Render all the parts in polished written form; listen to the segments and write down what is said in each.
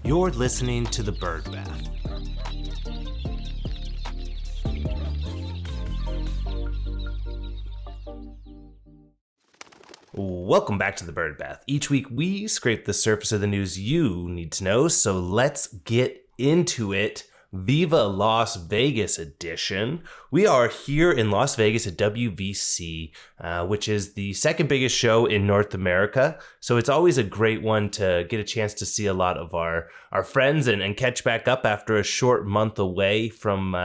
You're listening to The Bird Bath. Welcome back to The Bird Bath. Each week we scrape the surface of the news you need to know, so let's get into it. Viva Las Vegas edition. We are here in Las Vegas at WVC, which is the second biggest show in North America. So it's always a great one to get a chance to see a lot of our friends and catch back up after a short month away from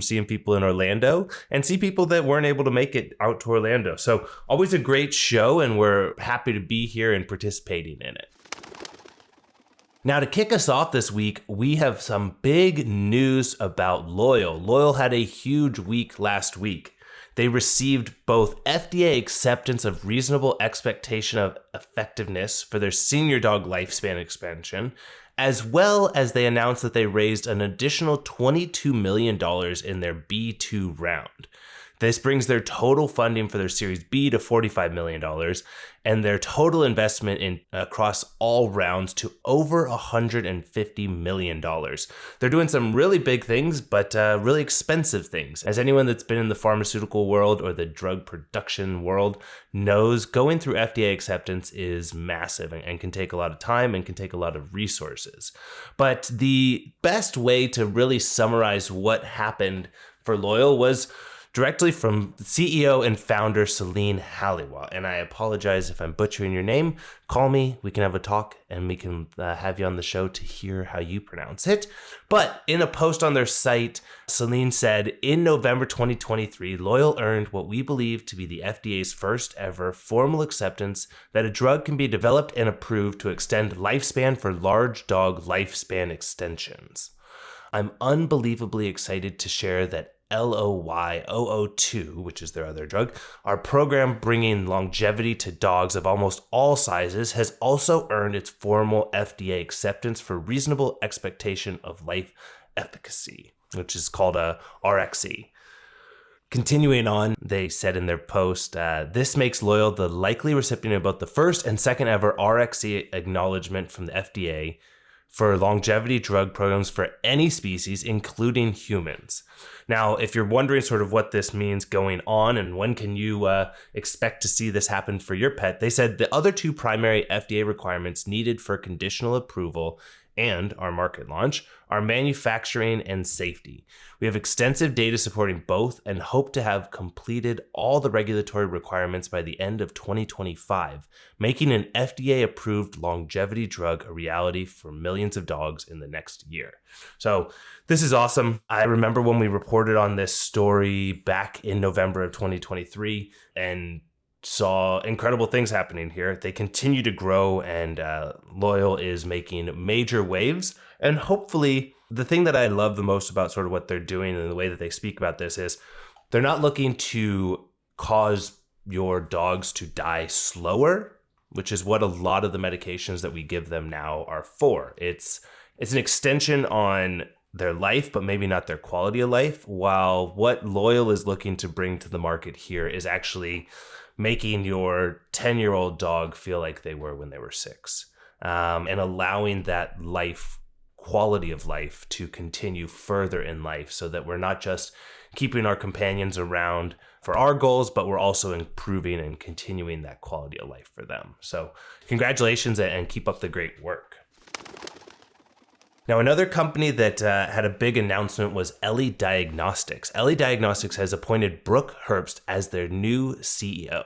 seeing people in Orlando and see people that weren't able to make it out to Orlando. So always a great show, and we're happy to be here and participating in it. Now, to kick us off this week, we have some big news about Loyal. Loyal had a huge week last week. They received both FDA acceptance of reasonable expectation of effectiveness for their senior dog lifespan expansion, as well as they announced that they raised an additional $22 million in their B2 round. This brings their total funding for their Series B to $45 million and their total investment across all rounds to over $150 million. They're doing some really big things, but really expensive things. As anyone that's been in the pharmaceutical world or the drug production world knows, going through FDA acceptance is massive and can take a lot of time and can take a lot of resources. But the best way to really summarize what happened for Loyal was directly from CEO and founder Celine Halliwell. And I apologize if I'm butchering your name. Call me, we can have a talk, and we can have you on the show to hear how you pronounce it. But in a post on their site, Celine said, in November 2023, Loyal earned what we believe to be the FDA's first ever formal acceptance that a drug can be developed and approved to extend lifespan for large dog lifespan extensions. I'm unbelievably excited to share that LOY-002, which is their other drug, our program bringing longevity to dogs of almost all sizes, has also earned its formal FDA acceptance for reasonable expectation of life efficacy, which is called a RXE. Continuing on, they said in their post, this makes Loyal the likely recipient of both the first and second ever RXE acknowledgement from the FDA for longevity drug programs for any species, including humans. Now, if you're wondering sort of what this means going on and when can you expect to see this happen for your pet, they said the other two primary FDA requirements needed for conditional approval and our market launch are manufacturing and safety. We have extensive data supporting both and hope to have completed all the regulatory requirements by the end of 2025, making an FDA-approved longevity drug a reality for millions of dogs in the next year. So this is awesome. I remember when we reported on this story back in November of 2023 and saw incredible things happening here. They continue to grow, and Loyal is making major waves. And hopefully, the thing that I love the most about sort of what they're doing and the way that they speak about this is they're not looking to cause your dogs to die slower, which is what a lot of the medications that we give them now are for. It's an extension on their life, but maybe not their quality of life, while what Loyal is looking to bring to the market here is actually making your 10-year-old dog feel like they were when they were 6, and allowing that quality of life to continue further in life so that we're not just keeping our companions around for our goals, but we're also improving and continuing that quality of life for them. So congratulations and keep up the great work. Now, another company that had a big announcement was Ellie Diagnostics. Ellie Diagnostics has appointed Brooke Herbst as their new CEO.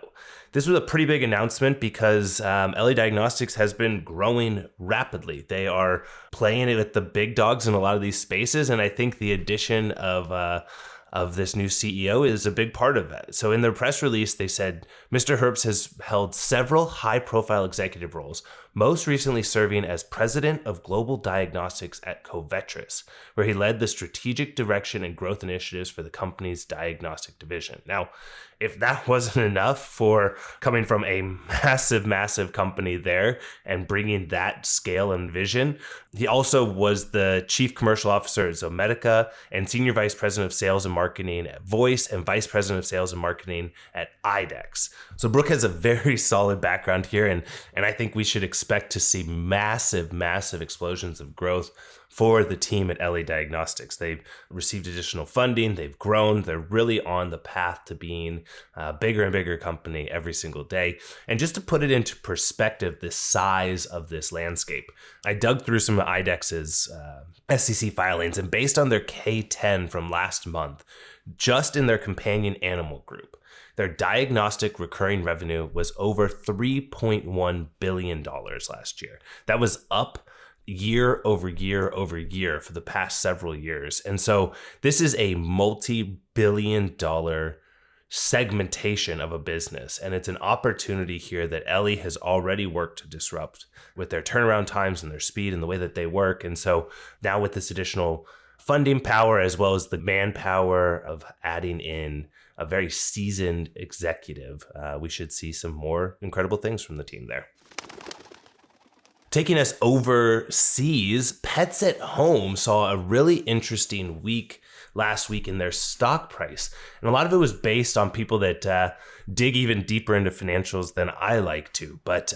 This was a pretty big announcement because Ellie Diagnostics has been growing rapidly. They are playing it with the big dogs in a lot of these spaces, and I think the addition of this new CEO is a big part of it. So in their press release, they said, Mr. Herbst has held several high-profile executive roles, most recently serving as president of global diagnostics at Covetrus, where he led the strategic direction and growth initiatives for the company's diagnostic division. Now, if that wasn't enough for coming from a massive company there and bringing that scale and vision, he also was the chief commercial officer at Zomedica and senior vice president of sales and marketing at Voice and vice president of sales and marketing at IDEX. So Brooke has a very solid background here, and I think we should expect expect to see massive, massive explosions of growth for the team at Ellie Diagnostics. They've received additional funding. They've grown. They're really on the path to being a bigger and bigger company every single day. And just to put it into perspective, the size of this landscape, I dug through some of IDEXX's SEC filings, and based on their K10 from last month, just in their companion animal group, their diagnostic recurring revenue was over $3.1 billion last year. That was up year over year over year for the past several years. And so this is a multi-billion-dollar segmentation of a business. And it's an opportunity here that Ellie has already worked to disrupt with their turnaround times and their speed and the way that they work. And so now with this additional funding power, as well as the manpower of adding in a very seasoned executive, we should see some more incredible things from the team there. Taking us overseas, Pets at Home saw a really interesting week last week in their stock price. And a lot of it was based on people that dig even deeper into financials than I like to. But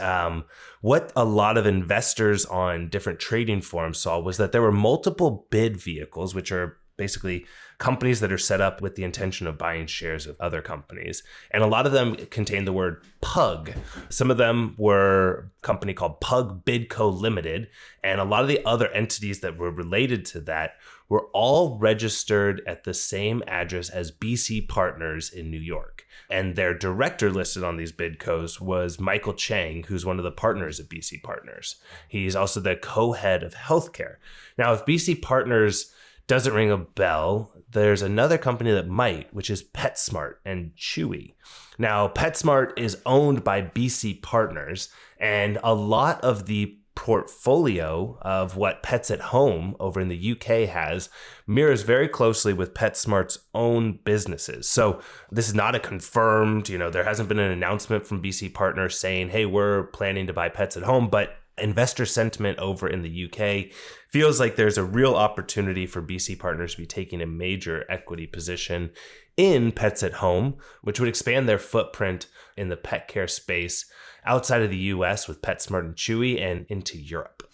what a lot of investors on different trading forums saw was that there were multiple bid vehicles, which are basically companies that are set up with the intention of buying shares of other companies. And a lot of them contain the word PUG. Some of them were a company called Pug Bidco Limited. And a lot of the other entities that were related to that were all registered at the same address as BC Partners in New York. And their director listed on these bidcos was Michael Chang, who's one of the partners at BC Partners. He's also the co-head of healthcare. Now, if BC Partners doesn't ring a bell, there's another company that might, which is PetSmart and Chewy. Now, PetSmart is owned by BC Partners, and a lot of the portfolio of what Pets at Home over in the UK has mirrors very closely with PetSmart's own businesses. So this is not a confirmed, there hasn't been an announcement from BC Partners saying, hey, we're planning to buy Pets at Home, but investor sentiment over in the UK feels like there's a real opportunity for BC Partners to be taking a major equity position in Pets at Home, which would expand their footprint in the pet care space outside of the US with PetSmart and Chewy and into Europe.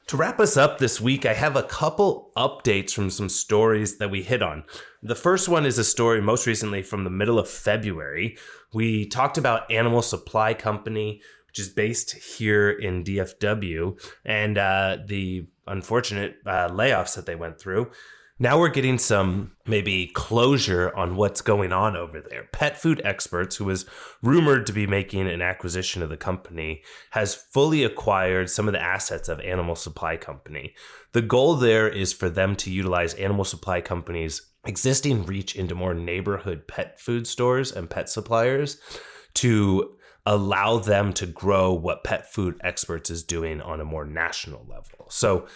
To wrap us up this week, I have a couple updates from some stories that we hit on. The first one is a story most recently from the middle of February. We talked about Animal Supply Company, which is based here in DFW, and the unfortunate layoffs that they went through. Now we're getting some maybe closure on what's going on over there. Pet Food Experts, who was rumored to be making an acquisition of the company, has fully acquired some of the assets of Animal Supply Company. The goal there is for them to utilize Animal Supply Company's existing reach into more neighborhood pet food stores and pet suppliers to allow them to grow what Pet Food Experts is doing on a more national level. So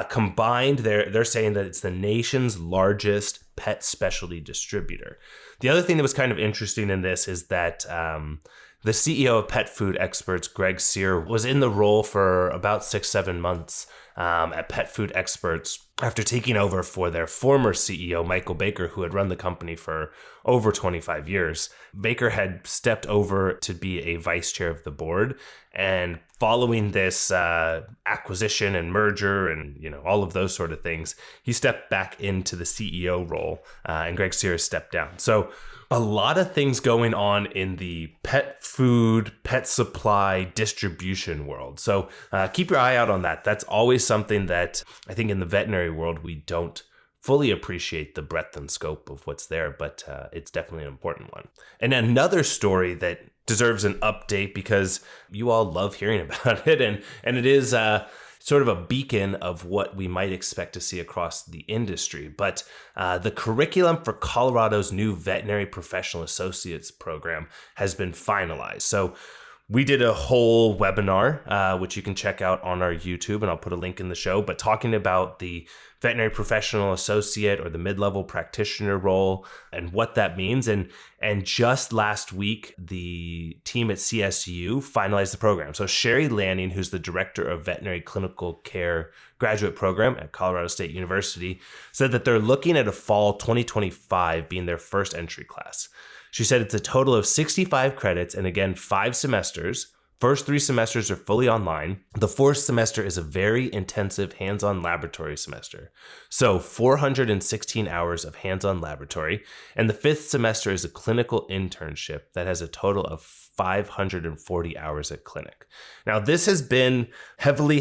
combined, they're saying that it's the nation's largest pet specialty distributor. The other thing that was kind of interesting in this is that the CEO of Pet Food Experts, Greg Sear, was in the role for about 6-7 months at Pet Food Experts after taking over for their former CEO, Michael Baker, who had run the company for over 25 years. Baker had stepped over to be a vice chair of the board, and following this acquisition and merger and all of those sort of things, he stepped back into the CEO role, and Greg Sear stepped down. So a lot of things going on in the pet food, pet supply distribution world. So keep your eye out on that. That's always something that I think in the veterinary world, we don't fully appreciate the breadth and scope of what's there, but it's definitely an important one. And another story that deserves an update because you all love hearing about it, and it is sort of a beacon of what we might expect to see across the industry. But the curriculum for Colorado's new Veterinary Professional Associates program has been finalized. So we did a whole webinar, which you can check out on our YouTube, and I'll put a link in the show, but talking about the veterinary professional associate or the mid-level practitioner role and what that means. And just last week, the team at CSU finalized the program. So Sherry Lanning, who's the director of veterinary clinical care graduate program at Colorado State University, said that they're looking at a fall 2025 being their first entry class. She said it's a total of 65 credits and again, 5 semesters, First 3 semesters are fully online. The 4th semester is a very intensive hands-on laboratory semester. So 416 hours of hands-on laboratory. And the 5th semester is a clinical internship that has a total of 540 hours at clinic. Now, this has been heavily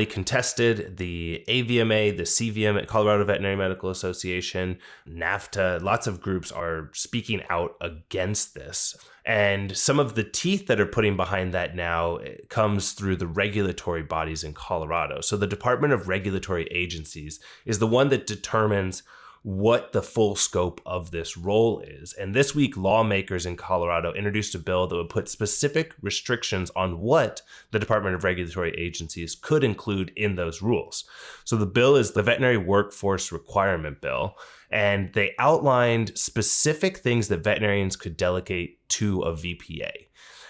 contested. The AVMA, the CVM at Colorado Veterinary Medical Association, NAFTA, lots of groups are speaking out against this. And some of the teeth that are putting behind that now comes through the regulatory bodies in Colorado. So the Department of Regulatory Agencies is the one that determines what the full scope of this role is. And this week, lawmakers in Colorado introduced a bill that would put specific restrictions on what the Department of Regulatory Agencies could include in those rules. So the bill is the Veterinary Workforce Requirement Bill, and they outlined specific things that veterinarians could delegate to a VPA.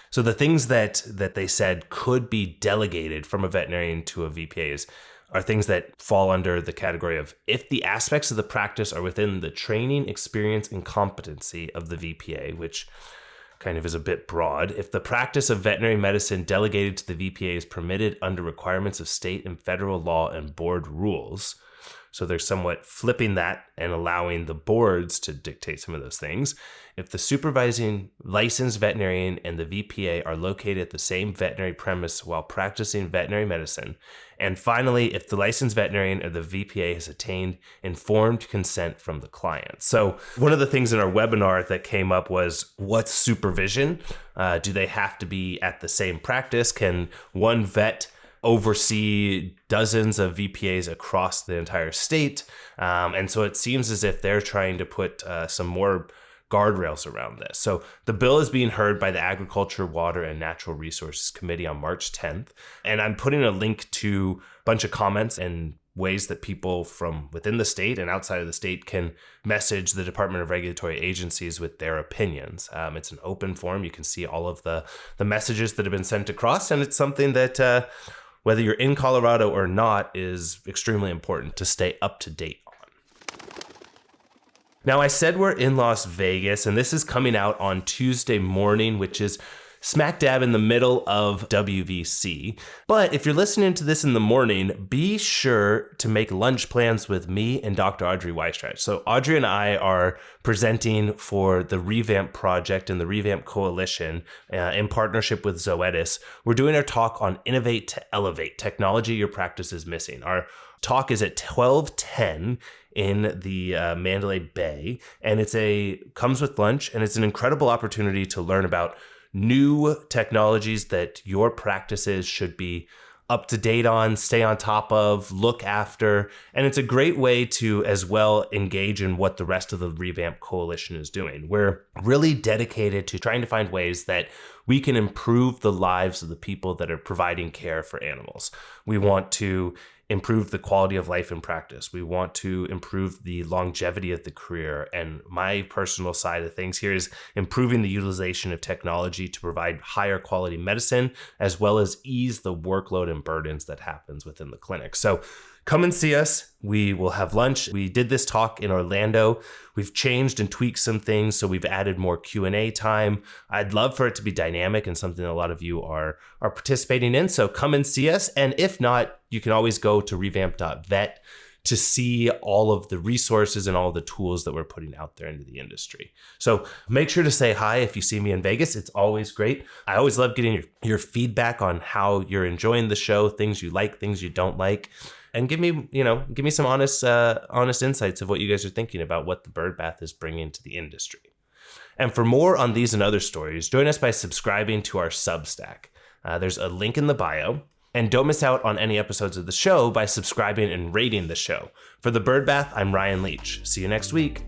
So the things that they said could be delegated from a veterinarian to a VPA are things that fall under the category of if the aspects of the practice are within the training, experience, and competency of the VPA, which kind of is a bit broad. If the practice of veterinary medicine delegated to the VPA is permitted under requirements of state and federal law and board rules. So they're somewhat flipping that and allowing the boards to dictate some of those things. If the supervising licensed veterinarian and the VPA are located at the same veterinary premise while practicing veterinary medicine. And finally, if the licensed veterinarian or the VPA has attained informed consent from the client. So one of the things in our webinar that came up was, what's supervision? Do they have to be at the same practice? Can one vet oversee dozens of VPAs across the entire state? And so it seems as if they're trying to put some more guardrails around this. So the bill is being heard by the Agriculture, Water, and Natural Resources Committee on March 10th. And I'm putting a link to a bunch of comments and ways that people from within the state and outside of the state can message the Department of Regulatory Agencies with their opinions. It's an open forum. You can see all of the messages that have been sent across, and it's something that whether you're in Colorado or not is extremely important to stay up to date on. Now, I said we're in Las Vegas, and this is coming out on Tuesday morning, which is smack dab in the middle of WVC. But if you're listening to this in the morning, be sure to make lunch plans with me and Dr. Audrey Weisstraat. So Audrey and I are presenting for the Revamp Project and the Revamp Coalition in partnership with Zoetis. We're doing our talk on Innovate to Elevate, Technology Your Practice is Missing. Our talk is at 12:10 in the Mandalay Bay, and comes with lunch, and it's an incredible opportunity to learn about new technologies that your practices should be up to date on, stay on top of, look after. And it's a great way to as well engage in what the rest of the Revamp Coalition is doing. We're really dedicated to trying to find ways that we can improve the lives of the people that are providing care for animals. We want to improve the quality of life in practice. We want to improve the longevity of the career. And my personal side of things here is improving the utilization of technology to provide higher quality medicine, as well as ease the workload and burdens that happens within the clinic. So come and see us. We will have lunch. We did this talk in Orlando. We've changed and tweaked some things, so we've added more Q&A time. I'd love for it to be dynamic and something that a lot of you are participating in. So come and see us. And if not, you can always go to revamp.vet to see all of the resources and all of the tools that we're putting out there into the industry. So make sure to say hi if you see me in Vegas. It's always great. I always love getting your feedback on how you're enjoying the show, things you like, things you don't like. And give me some honest insights of what you guys are thinking about what the bird bath is bringing to the industry. And for more on these and other stories, join us by subscribing to our Substack. There's a link in the bio. And don't miss out on any episodes of the show by subscribing and rating the show. For the Bird Bath, I'm Ryan Leach. See you next week.